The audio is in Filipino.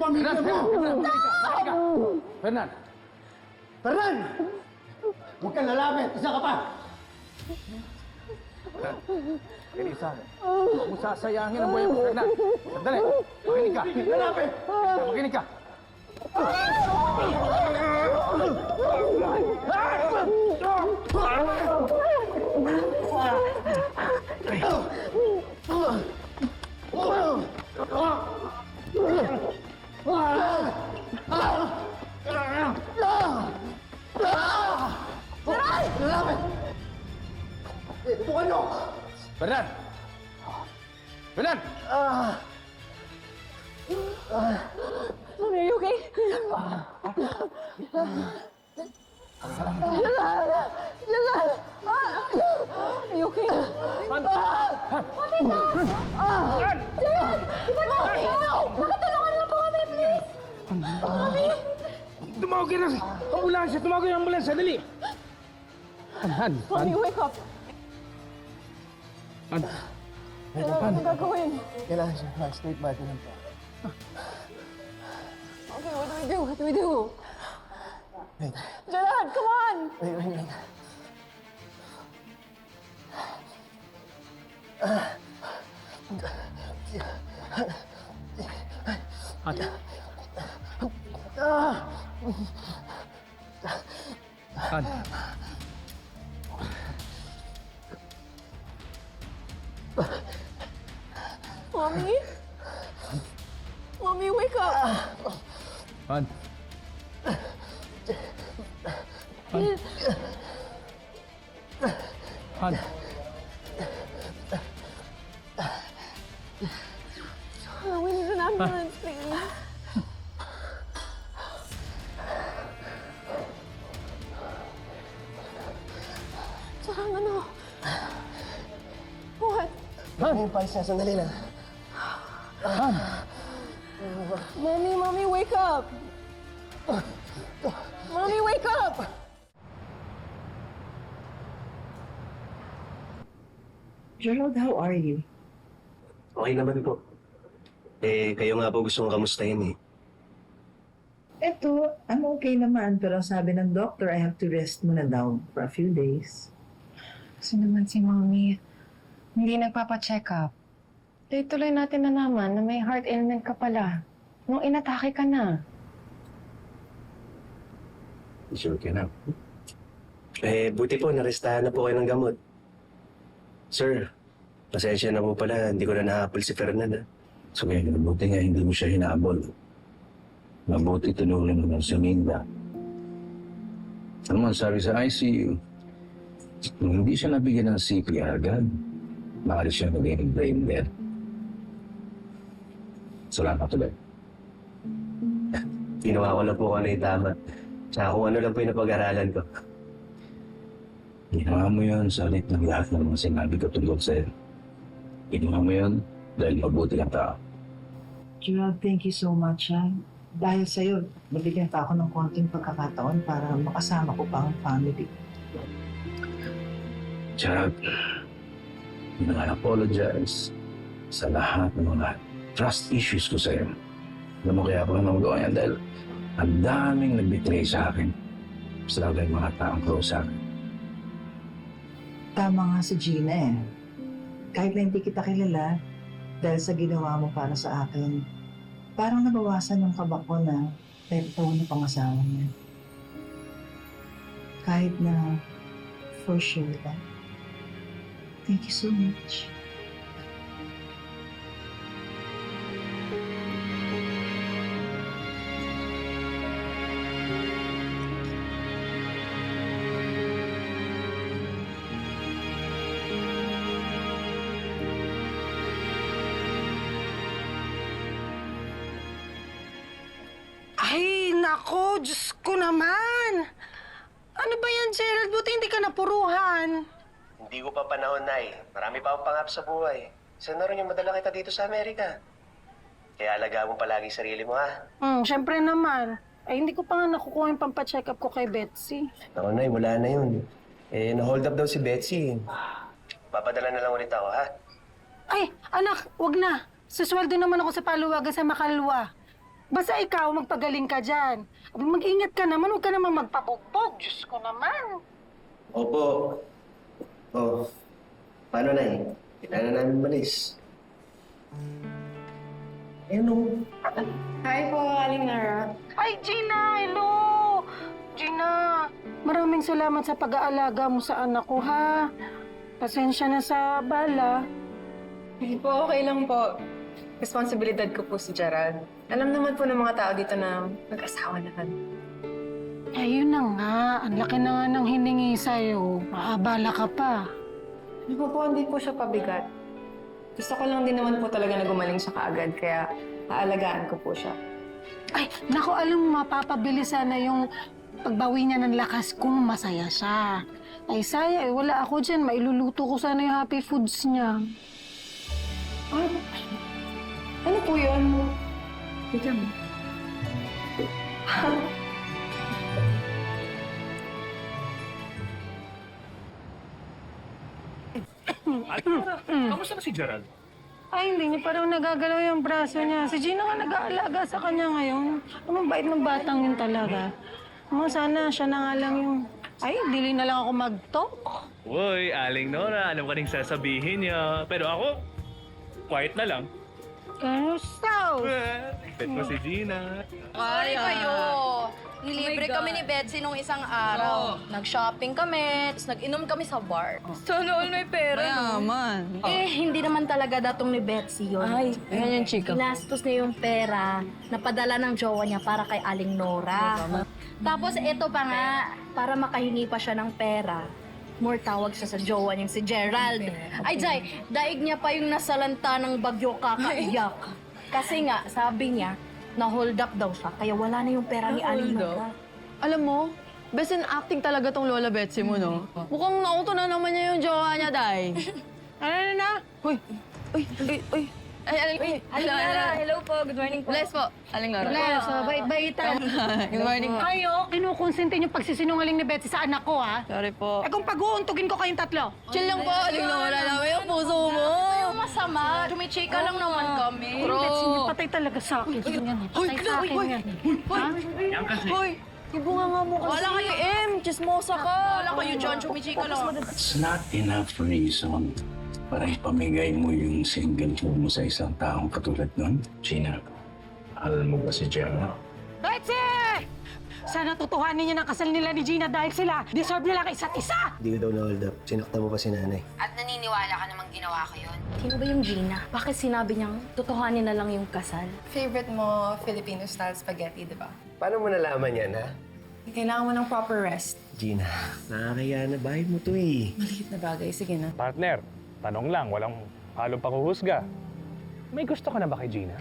pamilya mo! Fernan! Fernan! Huwag kang lalapit! Isa ka pa! Elisa, huwag mo sasayangin ang buhay mo, Fernan. Sandali, makinig ka. Lalapit! Makinig ka. Lalapit! Tutukan nyo! Fernan! Fernan! Mommy, are you okay? Jalal! Are you okay? Nakatulungan lang po kami, please! Tumawag ka ng ambulansya! Tumawag ka ng ambulansya! Dali! Han! Mommy, wake up! Han! Ano gagawin? Kailangan siya state vital lang po. Okay, what do we do? What do we do? Wait, Jalal, come on! wait. Han! Mommy? Mommy, wake up! Han! Han! We need an ambulance, please. Sarang ano? What? May pais na, sandali lang. Mommy, wake up! Mommy, wake up! Gerald, how are you? Okay naman po. Kayo nga po gusto kong kamustahin eh. Eto, I'm okay naman, pero sabi ng doctor, I have to rest muna daw for a few days. Kasi naman si Mommy, hindi nagpapacheck up. Tuloy natin na naman na may heart ailment ka pala. Nung inatake ka na. Sure ka na. Buti po, narestahan na po kayo ng gamot. Sir, pasensya na po pala, hindi ko na nahabol si Fernan. So kaya mabuti nga hindi mo siya hinabol. Mabuti tinulong mo si Minda. Ano man sabi sa ICU, kung hindi siya nabigyan ng CPR agad, maaari siya magiging brain dead. Salamat ulit. Ginawa ko lang po kung ano yung tama. Tsaka kung ano lang po yung napag-aralan ko. Ginawa mo yun sa lit ng lahat ng mga sinabi ko tungkol sa'yo. Ginawa mo yun dahil mabuti kang tao. Gerald, thank you so much. Dahil sa'yo, nabigyan pa ako ng konting pagkakataon para makasama ko pa ang family. Chad, apologize sa lahat ng mga trust issues ko sa'yo. Alam mo kaya ako naman magawa yan dahil ang daming nag-betray sa akin. Sa lalo yung mga taong close sa akin. Tama nga si Gina eh. Kahit na hindi kita kilala, dahil sa ginawa mo para sa akin, parang nabawasan yung kaba ko na pepto na pangasawa niya. Kahit na for sure lang. Thank you so much. Ay, nako, Diyos ko naman. Ano ba yan, Gerald? Buti hindi ka napuruhan. Hindi ko pa panahon, Nay. Marami pa akong pangap sa buhay. Sana rin yung madala kita dito sa Amerika. Kaya alaga mo palagi sarili mo, ha? Siyempre naman. Ay, hindi ko pa nga nakukuha yung pampacheck up ko kay Betsy. Ako, Nay, wala na yun. Na-hold up daw si Betsy. Papadala na lang ulit ako, ha? Ay, anak, wag na. Susweldo naman ako sa paluwagan sa Makalwa. Basta ikaw, magpagaling ka dyan. Mag-ingat ka naman, huwag ka naman magpabugbog. Diyos ko naman. Opo. Oh, paano na eh? Kailangan namin malis. Ayun Hi po, Aling Nara. Ay, Gina, hello! Gina, maraming salamat sa pag-aalaga mo sa anak ko, ha? Pasensya na sa bala. Hindi po, okay lang po. Responsibilidad ko po si Gerald. Alam naman po ng mga tao dito na mag-asawa na kami. Ayun na nga, ang laki na nga ng hiningi sa'yo. Maabala ka pa. Ano po, hindi po siya pabigat. Gusto ko lang din naman po talaga na gumaling siya kaagad, kaya aalagaan ko po siya. Ay, naku, alam mo, mapapabilis sana yung pagbawi niya ng lakas kung masaya siya. Ay, saya, wala ako dyan. Mailuluto ko sana yung happy foods niya. Ano po yun? Bigyan mo. Kamusta na si Gerald? Ay, hindi niya pa raw nagagalaw yung braso niya. Si Gina nga nag-aalaga sa kanya ngayon. Ang bait ng batang yun talaga. Sana siya na nga lang yung... Ay, dili na lang ako mag-talk. Uy, Aling Nora, alam ko rin sasabihin niya. Pero ako, quiet na lang. Kamusta? Bet mo si Gina. Sorry kayo. Nilibre kami ni Betsy nung isang araw. Nag-shopping kami, tapos nag-inom kami sa bar. Sana all may pera. Mayaman. Eh, hindi naman talaga datong ni Betsy yun. Ay, Ayan yung chika. ginastos niya yung pera na padala ng jowa niya para kay Aling Nora. Tapos ito pa nga, para makahingi pa siya ng pera, more tawag siya sa jowa niyang si Gerald. Ay, Jai, daig niya pa yung nasalanta ng bagyo kakaiyak. Kasi nga, sabi niya, na-hold up daw siya, kaya wala na yung pera ni Aling Nora. Alam mo, best in acting talaga tong Lola Betsy mo, no? Mukhang nauto na naman niya yung jowa niya, Day. Ano na? Uy! Uy! Uy! Uy! Ay, Aling... Aling Nora, hello po, good morning po. Bless po, Aling Nora. Bless, bait-baitan. Good morning. Kayo, kinukonsente yung pagsisinungaling ni Betsy sa anak ko, ha? Sorry po. Eh kung pag-uuntugin ko kayong tatlo. Chill lang po, Aling Nora. Namin yung puso mo. Ayaw masama, chumichika lang naman kami. Betsy, patay talaga sa akin. Patay sa akin yan. Yan kasi. Hoy! Ibunga nga mo kasi. Wala kayo, Chismosa ka. Wala kayo dyan, chumichika lang. It's not enough reason para ipamigay mo yung single mo sa isang taong katulad nun. Gina, alam mo ba si Gemma? Betsy! Sana tutuhanin niyo ng kasal nila ni Gina dahil sila deserve nila kay isa't isa. Hindi daw na-hold up. Sinaktan mo pa si nanay. At naniniwala ka namang ginawa ko yun. Sino ba yung Gina? Bakit sinabi niyang totohanin na lang yung kasal? Favorite mo, Filipino-style spaghetti, di ba? Paano mo nalaman yan, ha? Kailangan mo ng proper rest. Gina, nakakaya na bahay mo to eh. Maliit na bagay. Sige na. Partner, tanong lang, walang halong pakuhusga. May gusto ka na ba kay Gina?